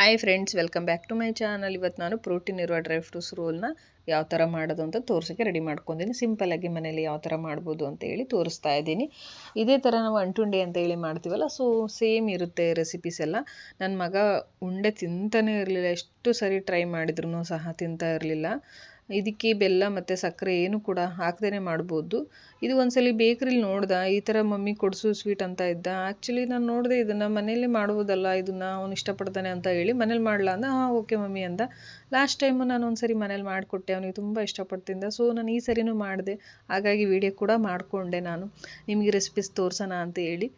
Hi friends, welcome back to my channel. ಇವತ್ತು ನಾನು protein ಇರುವ ಡ್ರೈ ಫ್ರೂಟ್ಸ್ ರೋಲ್ನ ಯಾವ ಥರ ಮಾಡೋದು ಅಂತ ತೋರಿಸೋಕ್ಕೆ ರೆಡಿ ಮಾಡ್ಕೊಂಡಿದ್ದೀನಿ. ಸಿಂಪಲ್ಲಾಗಿ ಮನೇಲಿ ಯಾವ ಥರ ಮಾಡ್ಬೋದು ಅಂತ ಹೇಳಿ ತೋರಿಸ್ತಾ ಇದ್ದೀನಿ. ಇದೇ ಥರ ನಾವು ಅಂಟುಂಡೆ ಅಂತ ಹೇಳಿ ಮಾಡ್ತೀವಲ್ಲ, ಸೊ ಸೇಮ್ ಇರುತ್ತೆ ರೆಸಿಪೀಸ್ ಎಲ್ಲ. ನನ್ನ ಮಗ ಉಂಡೆ ತಿಂತಾನೇ ಇರಲಿಲ್ಲ, ಎಷ್ಟು ಸರಿ ಟ್ರೈ ಮಾಡಿದ್ರು ಸಹ ತಿಂತಾ ಇರಲಿಲ್ಲ. ಇದಕ್ಕೆ ಬೆಲ್ಲ ಮತ್ತು ಸಕ್ಕರೆ ಏನು ಕೂಡ ಹಾಕ್ದೇ ಮಾಡ್ಬೋದು. ಇದು ಒಂದ್ಸಲಿ ಬೇಕ್ರಿಲಿ ನೋಡ್ದೆ, ಈ ಥರ ಮಮ್ಮಿ ಕೊಡಿಸು ಸ್ವೀಟ್ ಅಂತ ಇದ್ದ. ಆ್ಯಕ್ಚುಲಿ ನಾನು ನೋಡಿದೆ, ಇದನ್ನು ಮನೇಲಿ ಮಾಡ್ಬೋದಲ್ಲ, ಇದನ್ನು ಅವ್ನು ಇಷ್ಟಪಡ್ತಾನೆ ಅಂತ ಹೇಳಿ ಮನೇಲಿ ಮಾಡಲ ಅಂದ. ಹಾಂ ಓಕೆ ಮಮ್ಮಿ ಅಂದ. ಲಾಸ್ಟ್ ಟೈಮು ನಾನು ಒಂದ್ಸರಿ ಮನೇಲಿ ಮಾಡಿಕೊಟ್ಟೆ, ಅವನಿಗೆ ತುಂಬ ಇಷ್ಟಪಡ್ತಿದ್ದ. ಸೊ ನಾನು ಈ ಸರಿನೂ ಮಾಡಿದೆ, ಹಾಗಾಗಿ ವಿಡಿಯೋ ಕೂಡ ಮಾಡಿಕೊಂಡೆ ನಾನು ನಿಮಗೆ ರೆಸಿಪೀಸ್ ತೋರಿಸೋಣ ಅಂತ ಹೇಳಿ.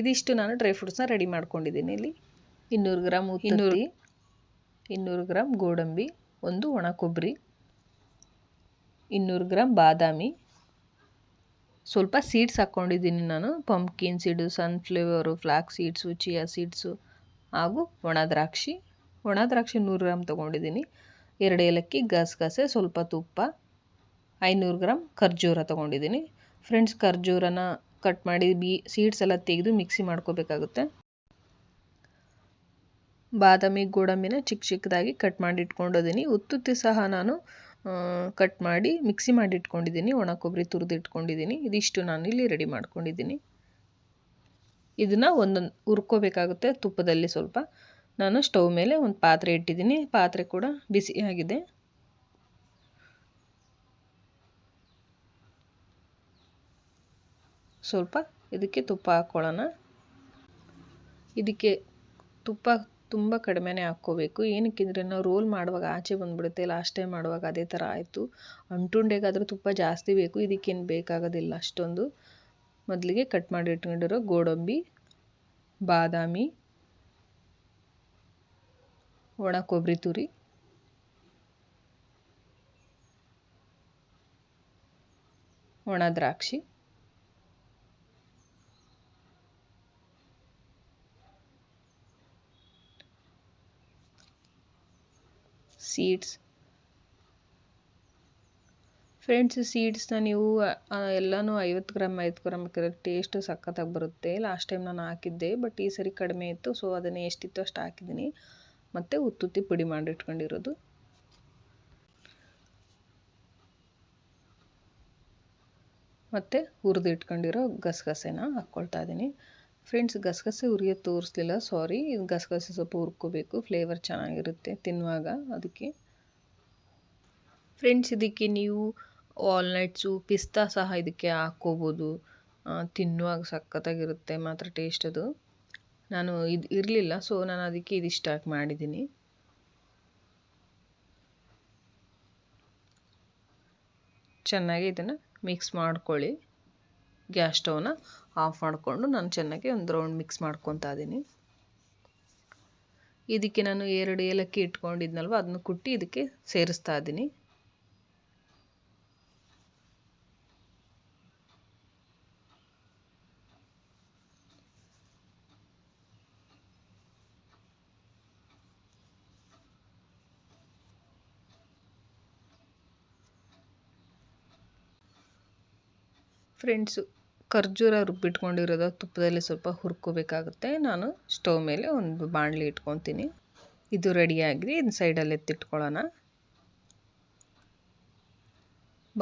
ಇದಿಷ್ಟು ನಾನು ಡ್ರೈ ಫ್ರೂಟ್ಸ್ನ ರೆಡಿ ಮಾಡ್ಕೊಂಡಿದ್ದೀನಿ. ಇಲ್ಲಿ 200 ಗ್ರಾಮ್ ಉತ್ತುತ್ತಿ, 200 ಗ್ರಾಮ್ ಗೋಡಂಬಿ, ಒಂದು ಒಣ ಕೊಬ್ಬರಿ, 200 ಗ್ರಾಮ್ ಬಾದಾಮಿ, ಸ್ವಲ್ಪ ಸೀಡ್ಸ್ ಹಾಕ್ಕೊಂಡಿದ್ದೀನಿ ನಾನು. Pumpkin seed, sunflower, flax seeds, chia seeds ಹಾಗೂ ಒಣ ದ್ರಾಕ್ಷಿ 100 ಗ್ರಾಮ್ ತೊಗೊಂಡಿದ್ದೀನಿ. 2 ಏಲಕ್ಕಿ, ಗಸಗಸೆ, ಸ್ವಲ್ಪ ತುಪ್ಪ, 500 ಗ್ರಾಮ್ ಖರ್ಜೂರ ತೊಗೊಂಡಿದ್ದೀನಿ. ಫ್ರೆಂಡ್ಸ್, ಖರ್ಜೂರನ ಕಟ್ ಮಾಡಿ ಸೀಡ್ಸ್ ಎಲ್ಲ ತೆಗೆದು ಮಿಕ್ಸಿ ಮಾಡ್ಕೋಬೇಕಾಗುತ್ತೆ. ಬಾದಾಮಿ ಗೋಡಂಬಿನ ಚಿಕ್ಕ ಚಿಕ್ಕದಾಗಿ ಕಟ್ ಮಾಡಿ ಇಟ್ಕೊಂಡಿದ್ದೀನಿ. ಉತ್ತುತ್ತಿ ಸಹ ನಾನು ಕಟ್ ಮಾಡಿ ಮಿಕ್ಸಿ ಮಾಡಿ ಇಟ್ಕೊಂಡಿದ್ದೀನಿ. ಒಣ ಕೊಬ್ಬರಿ ತುರಿದು ಇಟ್ಕೊಂಡಿದ್ದೀನಿ. ಇದಿಷ್ಟು ನಾನು ಇಲ್ಲಿ ರೆಡಿ ಮಾಡ್ಕೊಂಡಿದ್ದೀನಿ. ಇದನ್ನು ಒಂದೊಂದು ಹುರ್ಕೋಬೇಕಾಗುತ್ತೆ ತುಪ್ಪದಲ್ಲಿ. ಸ್ವಲ್ಪ ನಾನು ಸ್ಟವ್ ಮೇಲೆ ಒಂದು ಪಾತ್ರೆ ಇಟ್ಟಿದ್ದೀನಿ. ಪಾತ್ರೆ ಕೂಡ ಬಿಸಿಯಾಗಿದೆ. ಸ್ವಲ್ಪ ಇದಕ್ಕೆ ತುಪ್ಪ ಹಾಕ್ಕೊಳ್ಳೋಣ. ಇದಕ್ಕೆ ತುಪ್ಪ ತುಂಬ ಕಡಿಮೆನೇ ಹಾಕ್ಕೋಬೇಕು. ಏನಕ್ಕಿಂದರೆ ನಾವು ರೋಲ್ ಮಾಡುವಾಗ ಆಚೆ ಬಂದುಬಿಡುತ್ತೆ. ಲಾಸ್ಟ್ ಟೈಮ್ ಮಾಡುವಾಗ ಅದೇ ಥರ ಆಯಿತು. ಅಂಟುಂಡೆಗಾದರೂ ತುಪ್ಪ ಜಾಸ್ತಿ ಬೇಕು, ಇದಕ್ಕೇನು ಬೇಕಾಗೋದಿಲ್ಲ ಅಷ್ಟೊಂದು. ಮೊದಲಿಗೆ ಕಟ್ ಮಾಡಿ ಇಟ್ಕೊಂಡಿರೋ ಗೋಡಂಬಿ, ಬಾದಾಮಿ, ಒಣ ಕೊಬ್ಬರಿ ತುರಿ, ಒಣ ದ್ರಾಕ್ಷಿ, ಸೀಡ್ಸ್. ಫ್ರೆಂಡ್ಸ್, ಸೀಡ್ಸ್ನ ನೀವು ಎಲ್ಲನೂ 50 ಗ್ರಾಮ್ ಹಾಕಿದ್ರೆ ಟೇಸ್ಟ್ ಸಖತ್ತಾಗಿ ಬರುತ್ತೆ. ಲಾಸ್ಟ್ ಟೈಮ್ ನಾನು ಹಾಕಿದ್ದೆ, ಬಟ್ ಈ ಸರಿ ಕಡಿಮೆ ಇತ್ತು, ಸೊ ಅದನ್ನೇ ಎಷ್ಟಿತ್ತು ಅಷ್ಟು ಹಾಕಿದ್ದೀನಿ. ಮತ್ತು ಉತ್ತುತ್ತಿ ಪುಡಿ ಮಾಡಿಟ್ಕೊಂಡಿರೋದು, ಮತ್ತು ಹುರಿದಿಟ್ಕೊಂಡಿರೋ ಗಸಗಸೆನ ಹಾಕ್ಕೊಳ್ತಾ ಇದ್ದೀನಿ. ಫ್ರೆಂಡ್ಸ್, ಗಸಗಸೆ ಹುರಿಯೋದು ತೋರಿಸ್ಲಿಲ್ಲ, ಸಾರಿ. ಗಸಗಸೆ ಸ್ವಲ್ಪ ಹುರ್ಕೋಬೇಕು, ಫ್ಲೇವರ್ ಚೆನ್ನಾಗಿರುತ್ತೆ ತಿನ್ನುವಾಗ, ಅದಕ್ಕೆ. ಫ್ರೆಂಡ್ಸ್, ಇದಕ್ಕೆ ನೀವು ವಾಲ್ನಟ್ಸು, ಪಿಸ್ತಾ ಸಹ ಇದಕ್ಕೆ ಹಾಕ್ಕೋಬೋದು. ತಿನ್ನುವಾಗ ಸಖತ್ತಾಗಿರುತ್ತೆ ಮಾತ್ರ ಟೇಸ್ಟ್ ಅದು. ನಾನು ಇದು ಇರಲಿಲ್ಲ, ಸೊ ನಾನು ಅದಕ್ಕೆ ಇದಿಷ್ಟು ಹಾಕಿ ಮಾಡಿದ್ದೀನಿ. ಚೆನ್ನಾಗಿ ಇದನ್ನು ಮಿಕ್ಸ್ ಮಾಡ್ಕೊಳ್ಳಿ. ಗ್ಯಾಸ್ ಸ್ಟವ್ನ ಆಫ್ ಮಾಡಿಕೊಂಡು ನಾನು ಚೆನ್ನಾಗಿ ಒಂದು ರೌಂಡ್ ಮಿಕ್ಸ್ ಮಾಡ್ಕೊತಾ ಇದ್ದೀನಿ. ಇದಕ್ಕೆ ನಾನು 2 ಏಲಕ್ಕಿ ಇಟ್ಕೊಂಡಿದ್ನಲ್ವ, ಅದನ್ನು ಕುಟ್ಟಿ ಇದಕ್ಕೆ ಸೇರಿಸ್ತಾ ಇದ್ದೀನಿ. ಫ್ರೆಂಡ್ಸು, ಖರ್ಜೂರ ರುಬ್ಬಿಟ್ಕೊಂಡಿರೋದು ತುಪ್ಪದಲ್ಲಿ ಸ್ವಲ್ಪ ಹುರ್ಕೋಬೇಕಾಗುತ್ತೆ. ನಾನು ಸ್ಟವ್ ಮೇಲೆ ಒಂದು ಬಾಣಲಿ ಇಟ್ಕೊತೀನಿ. ಇದು ರೆಡಿಯಾಗಿದೆ, ಇನ್ನು ಸೈಡಲ್ಲಿ ಎತ್ತಿಟ್ಕೊಳ್ಳೋಣ.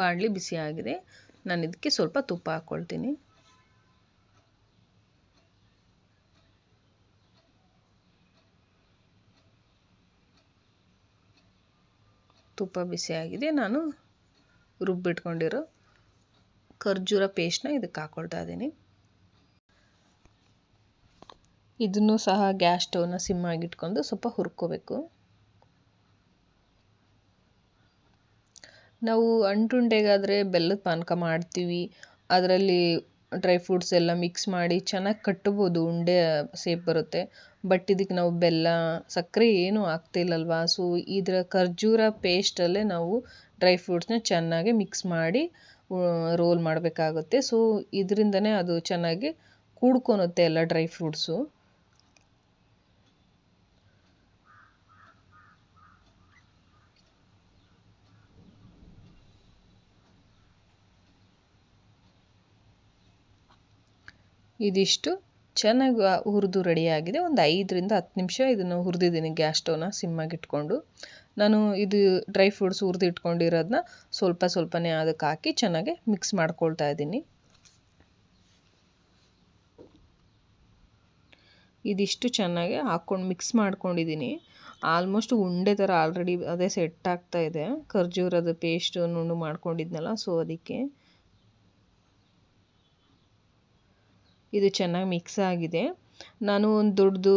ಬಾಣಲಿ ಬಿಸಿಯಾಗಿದೆ. ನಾನು ಇದಕ್ಕೆ ಸ್ವಲ್ಪ ತುಪ್ಪ ಹಾಕ್ಕೊಳ್ತೀನಿ. ತುಪ್ಪ ಬಿಸಿಯಾಗಿದೆ. ನಾನು ರುಬ್ಬಿಟ್ಕೊಂಡಿರೋ ಖರ್ಜೂರ ಪೇಸ್ಟ್ನ ಇದಕ್ಕೆ ಹಾಕ್ಕೊಳ್ತಾ ಇದ್ದೀನಿ. ಇದನ್ನು ಸಹ ಗ್ಯಾಸ್ ಸ್ಟವ್ನ ಸಿಮ್ ಆಗಿಟ್ಕೊಂಡು ಸ್ವಲ್ಪ ಹುರ್ಕೋಬೇಕು. ನಾವು ಅಂಟುಂಡೆಗಾದರೆ ಬೆಲ್ಲದ ಪಾನಕ ಮಾಡ್ತೀವಿ, ಅದರಲ್ಲಿ ಡ್ರೈ ಫ್ರೂಟ್ಸ್ ಎಲ್ಲ ಮಿಕ್ಸ್ ಮಾಡಿ ಚೆನ್ನಾಗಿ ಕಟ್ಬೋದು, ಉಂಡೆ ಸೇಪ್ ಬರುತ್ತೆ. ಬಟ್ ಇದಕ್ಕೆ ನಾವು ಬೆಲ್ಲ, ಸಕ್ಕರೆ ಏನೂ ಹಾಕ್ತಿಲ್ಲಲ್ವ, ಸೊ ಇದರ ಖರ್ಜೂರ ಪೇಸ್ಟಲ್ಲೇ ನಾವು ಡ್ರೈ ಫ್ರೂಟ್ಸ್ನ ಚೆನ್ನಾಗಿ ಮಿಕ್ಸ್ ಮಾಡಿ ರೋಲ್ ಮಾಡಬೇಕಾಗುತ್ತೆ. ಸೊ ಇದರಿಂದನೇ ಅದು ಚೆನ್ನಾಗಿ ಕೂಡ್ಕೊಳುತ್ತೆ ಎಲ್ಲ ಡ್ರೈ ಫ್ರೂಟ್ಸು. ಇದಿಷ್ಟು ಚೆನ್ನಾಗಿ ಹುರಿದು ರೆಡಿಯಾಗಿದೆ. ಒಂದು 5ರಿಂದ 10 ನಿಮಿಷ ಇದನ್ನು ಹುರಿದಿದ್ದೀನಿ ಗ್ಯಾಸ್ ಸ್ಟವ್ನ ಸಿಮ್ಮಾಗಿ ಇಟ್ಕೊಂಡು. ನಾನು ಇದು ಡ್ರೈ ಫ್ರೂಟ್ಸ್ ಹುರಿದು ಇಟ್ಕೊಂಡಿರೋದನ್ನ ಸ್ವಲ್ಪನೇ ಅದಕ್ಕೆ ಹಾಕಿ ಚೆನ್ನಾಗಿ ಮಿಕ್ಸ್ ಮಾಡ್ಕೊಳ್ತಾ ಇದ್ದೀನಿ. ಇದಿಷ್ಟು ಚೆನ್ನಾಗಿ ಹಾಕ್ಕೊಂಡು ಮಿಕ್ಸ್ ಮಾಡ್ಕೊಂಡಿದ್ದೀನಿ. ಆಲ್ಮೋಸ್ಟ್ ಉಂಡೆ ಥರ ಆಲ್ರೆಡಿ ಅದೇ ಸೆಟ್ ಆಗ್ತಾ ಇದೆ. ಖರ್ಜೂರದ ಪೇಸ್ಟ್ ನುಣ್ಣು ಮಾಡ್ಕೊಂಡಿದ್ನಲ್ಲ, ಸೊ ಅದಕ್ಕೆ ಇದು ಚೆನ್ನಾಗಿ ಮಿಕ್ಸ್ ಆಗಿದೆ. ನಾನು ಒಂದು ದೊಡ್ಡದು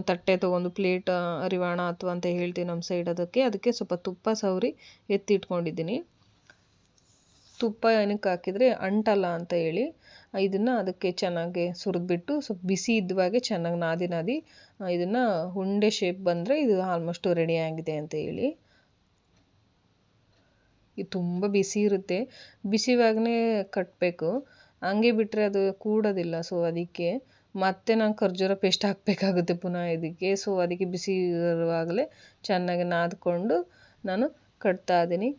ತಟ್ಟೆ ತೊಗೊಂಡು ಪ್ಲೇಟ್ ಹರಿವಾಣ ಅಥವಾ ಅಂತ ಹೇಳ್ತೀವಿ ನಮ್ಮ ಸೈಡ್, ಅದಕ್ಕೆ ಸ್ವಲ್ಪ ತುಪ್ಪ ಸವರಿ ಎತ್ತಿಟ್ಕೊಂಡಿದ್ದೀನಿ. ತುಪ್ಪ ಏನಕ್ಕೆ ಹಾಕಿದರೆ ಅಂಟಲ್ಲ ಅಂತ ಹೇಳಿ ಇದನ್ನು ಅದಕ್ಕೆ ಚೆನ್ನಾಗಿ ಸುರಿದ್ಬಿಟ್ಟು ಸ್ವಲ್ಪ ಬಿಸಿ ಇದ್ವಾಗೆ ಚೆನ್ನಾಗಿ ನಾದಿ ಇದನ್ನು ಉಂಡೆ ಶೇಪ್ ಬಂದರೆ ಇದು ಆಲ್ಮೋಸ್ಟ್ ರೆಡಿ ಆಗಿದೆ ಅಂತ ಹೇಳಿ. ಇದು ತುಂಬ ಬಿಸಿ ಇರುತ್ತೆ, ಬಿಸಿವಾಗೇ ಕಟ್ಟಬೇಕು, ಹಂಗೆ ಬಿಟ್ಟರೆ ಅದು ಕೂಡೋದಿಲ್ಲ. ಸೊ ಅದಕ್ಕೆ ಮತ್ತೆ ನಾನು ಖರ್ಜೂರ ಪೇಸ್ಟ್ ಹಾಕಬೇಕಾಗುತ್ತೆ ಪುನಃ ಇದಕ್ಕೆ. ಸೊ ಅದಕ್ಕೆ ಬಿಸಿ ಇರುವಾಗಲೇ ಚೆನ್ನಾಗಿ ನಾದ್ಕೊಂಡು ನಾನು ಕಟ್ತಾ ಇದ್ದೀನಿ.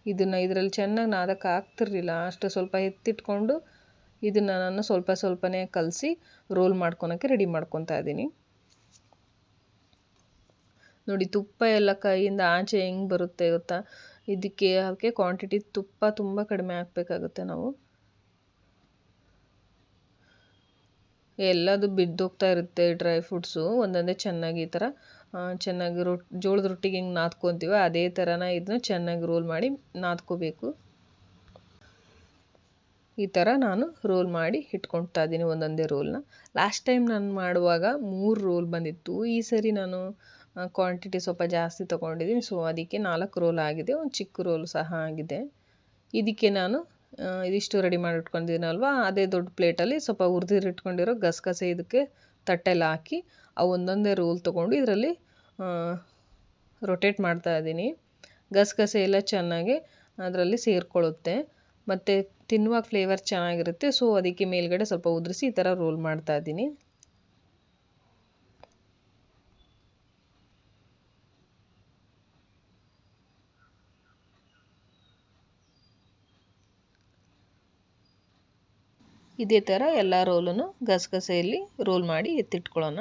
ಇದನ್ನು ಇದರಲ್ಲಿ ಚೆನ್ನಾಗಿ ನಾದಕ್ಕೆ ಆಗ್ತಿರ್ಲಿಲ್ಲ, ಅಷ್ಟು ಸ್ವಲ್ಪ ಎತ್ತಿಟ್ಕೊಂಡು ಇದನ್ನು ನಾನು ಸ್ವಲ್ಪನೇ ಕಲಸಿ ರೋಲ್ ಮಾಡ್ಕೊಳಕ್ಕೆ ರೆಡಿ ಮಾಡ್ಕೊತಾ ಇದ್ದೀನಿ. ನೋಡಿ ತುಪ್ಪ ಎಲ್ಲ ಕೈಯಿಂದ ಆಚೆ ಹೆಂಗೆ ಬರುತ್ತೆ ಗೊತ್ತಾ. ಅದಕ್ಕೆ ಕ್ವಾಂಟಿಟಿ ತುಪ್ಪ ತುಂಬ ಕಡಿಮೆ ಹಾಕಬೇಕಾಗುತ್ತೆ ನಾವು. ಎಲ್ಲದು ಬಿದ್ದೋಗ್ತಾ ಇರುತ್ತೆ ಡ್ರೈ ಫ್ರೂಟ್ಸು ಒಂದೊಂದೇ ಚೆನ್ನಾಗಿ ಈ ಥರ ಚೆನ್ನಾಗಿ ಜೋಳದ ರೊಟ್ಟಿಗೆ ಹೆಂಗೆ ನಾದ್ಕೊತೀವೋ ಅದೇ ಥರನ ಇದನ್ನ ಚೆನ್ನಾಗಿ ರೋಲ್ ಮಾಡಿ ನಾದ್ಕೋಬೇಕು. ಈ ಥರ ನಾನು ರೋಲ್ ಮಾಡಿ ಇಟ್ಕೊಳ್ತಾ ಇದ್ದೀನಿ ಒಂದೊಂದೇ ರೋಲ್ನ. ಲಾಸ್ಟ್ ಟೈಮ್ ನಾನು ಮಾಡುವಾಗ 3 ರೋಲ್ ಬಂದಿತ್ತು. ಈ ಸರಿ ನಾನು ಕ್ವಾಂಟಿಟಿ ಸ್ವಲ್ಪ ಜಾಸ್ತಿ ತೊಗೊಂಡಿದ್ದೀನಿ, ಸೊ ಅದಕ್ಕೆ 4 ರೋಲ್ ಆಗಿದೆ, ಒಂದು ಚಿಕ್ಕ ರೋಲ್ ಸಹ ಆಗಿದೆ. ಇದಕ್ಕೆ ನಾನು ಇದಿಷ್ಟು ರೆಡಿ ಮಾಡಿ ಇಟ್ಕೊಂಡಿದ್ದೀನಲ್ವ, ಅದೇ ದೊಡ್ಡ ಪ್ಲೇಟಲ್ಲಿ ಸ್ವಲ್ಪ ಹುರಿದಿಟ್ಕೊಂಡಿರೋ ಗಸಗಸೆ ಇದಕ್ಕೆ ತಟ್ಟೆಲ್ಲ ಹಾಕಿ ಒಂದೊಂದೇ ರೋಲ್ ತೊಗೊಂಡು ಇದರಲ್ಲಿ ರೊಟೇಟ್ ಮಾಡ್ತಾ ಇದ್ದೀನಿ. ಗಸಗಸೆ ಎಲ್ಲ ಚೆನ್ನಾಗಿ ಅದರಲ್ಲಿ ಸೇರಿಕೊಳ್ಳುತ್ತೆ ಮತ್ತು ತಿನ್ನುವಾಗ ಫ್ಲೇವರ್ ಚೆನ್ನಾಗಿರುತ್ತೆ. ಸೊ ಅದಕ್ಕೆ ಮೇಲ್ಗಡೆ ಸ್ವಲ್ಪ ಉದುರಿಸಿ ಈ ಥರ ರೋಲ್ ಮಾಡ್ತಾ ಇದ್ದೀನಿ. ಇದೇ ಥರ ಎಲ್ಲ ರೋಲನ್ನು ಗಸಗಸೆಯಲ್ಲಿ ರೋಲ್ ಮಾಡಿ ಎತ್ತಿಟ್ಕೊಳ್ಳೋಣ.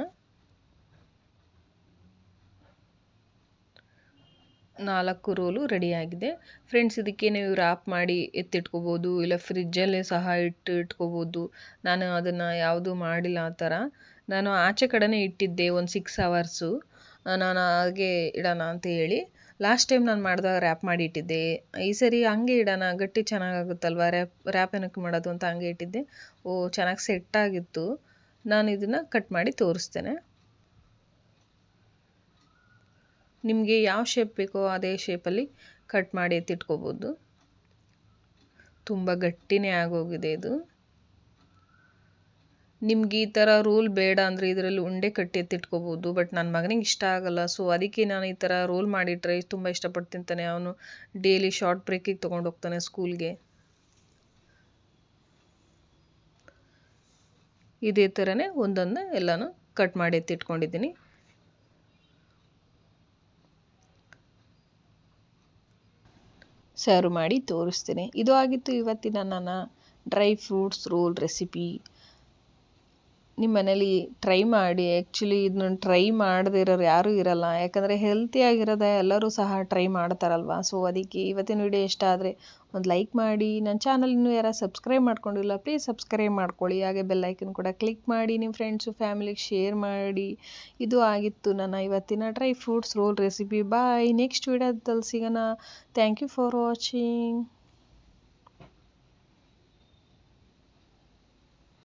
4 ರೋಲು ರೆಡಿಯಾಗಿದೆ ಫ್ರೆಂಡ್ಸ್. ಇದಕ್ಕೆ ನೀವು ರ್ಯಾಪ್ ಮಾಡಿ ಎತ್ತಿಟ್ಕೋಬೋದು, ಇಲ್ಲ ಫ್ರಿಜ್ಜಲ್ಲೇ ಸಹ ಇಟ್ಕೋಬೋದು. ನಾನು ಅದನ್ನು ಯಾವುದೂ ಮಾಡಿಲ್ಲ ಆ ಥರ. ನಾನು ಆಚೆ ಕಡೆನೇ ಇಟ್ಟಿದ್ದೆ ಒಂದು 6 ಅವರ್ಸು, ನಾನು ಹಾಗೆ ಇಡೋಣ ಅಂತ ಹೇಳಿ. ಲಾಸ್ಟ್ ಟೈಮ್ ನಾನು ಮಾಡಿದಾಗ ರ್ಯಾಪ್ ಮಾಡಿ ಇಟ್ಟಿದ್ದೆ. ಈ ಸರಿ ಹಂಗೆ ಇಡೋಣ, ಗಟ್ಟಿ ಚೆನ್ನಾಗಾಗುತ್ತಲ್ವ, ರ್ಯಾಪ್ ಏನಕ್ಕೆ ಮಾಡೋದು ಅಂತ ಹಂಗೆ ಇಟ್ಟಿದ್ದೆ. ಚೆನ್ನಾಗಿ ಸೆಟ್ ಆಗಿತ್ತು. ನಾನು ಇದನ್ನು ಕಟ್ ಮಾಡಿ ತೋರಿಸ್ತೇನೆ. ನಿಮಗೆ ಯಾವ ಶೇಪ್ ಬೇಕೋ ಅದೇ ಶೇಪಲ್ಲಿ ಕಟ್ ಮಾಡಿ ಎತ್ತಿಟ್ಕೋಬೋದು. ತುಂಬ ಗಟ್ಟಿನೇ ಆಗೋಗಿದೆ ಇದು. ನಿಮ್ಗೆ ಈ ಥರ ರೋಲ್ ಬೇಡ ಅಂದರೆ ಇದರಲ್ಲಿ ಉಂಡೆ ಕಟ್ಟಿ ಎತ್ತಿಟ್ಕೋಬೋದು, ಬಟ್ ನನ್ನ ಮಗನಿಗೆ ಇಷ್ಟ ಆಗಲ್ಲ. ಸೊ ಅದಕ್ಕೆ ನಾನು ಈ ಥರ ರೋಲ್ ಮಾಡಿಟ್ರೆ ತುಂಬ ಇಷ್ಟಪಟ್ಟು ತಿಂತಾನೆ. ಅವನು ಡೈಲಿ ಶಾರ್ಟ್ ಬ್ರೇಕಿಗೆ ತೊಗೊಂಡು ಹೋಗ್ತಾನೆ ಸ್ಕೂಲ್ಗೆ. ಇದೇ ಥರನೇ ಒಂದೊಂದು ಎಲ್ಲನೂ ಕಟ್ ಮಾಡಿ ಎತ್ತಿಟ್ಕೊಂಡಿದ್ದೀನಿ. ಸರ್ವ್ ಮಾಡಿ ತೋರಿಸ್ತೀನಿ. ಇದು ಆಗಿತ್ತು ಇವತ್ತಿನ ನನ್ನ ಡ್ರೈ ಫ್ರೂಟ್ಸ್ ರೋಲ್ ರೆಸಿಪಿ. ನಿಮ್ಮ ಮನೇಲಿ ಟ್ರೈ ಮಾಡಿ. ಆ್ಯಕ್ಚುಲಿ ಇದನ್ನ ಟ್ರೈ ಮಾಡದೇ ಇರೋರು ಯಾರೂ ಇರಲ್ಲ, ಯಾಕಂದರೆ ಹೆಲ್ತಿಯಾಗಿರೋದೆ ಎಲ್ಲರೂ ಸಹ ಟ್ರೈ ಮಾಡ್ತಾರಲ್ವ. ಸೊ ಅದಕ್ಕೆ ಇವತ್ತಿನ ವಿಡಿಯೋ ಇಷ್ಟ ಆದರೆ ಒಂದು ಲೈಕ್ ಮಾಡಿ. ನನ್ನ ಚಾನಲ್ ಇನ್ನೂ ಯಾರು ಸಬ್ಸ್ಕ್ರೈಬ್ ಮಾಡ್ಕೊಂಡಿಲ್ಲ ಪ್ಲೀಸ್ ಸಬ್ಸ್ಕ್ರೈಬ್ ಮಾಡ್ಕೊಳ್ಳಿ. ಹಾಗೆ ಬೆಲ್ ಐಕನ್ ಕೂಡ ಕ್ಲಿಕ್ ಮಾಡಿ, ನಿಮ್ಮ ಫ್ರೆಂಡ್ಸು ಫ್ಯಾಮಿಲಿಗೆ ಶೇರ್ ಮಾಡಿ. ಇದು ಆಗಿತ್ತು ನನ್ನ ಇವತ್ತಿನ dry fruits roll recipe. Bye, next ವಿಡಿಯೋದಲ್ಲಿ ಸಿಗೋಣ. Thank you for watching.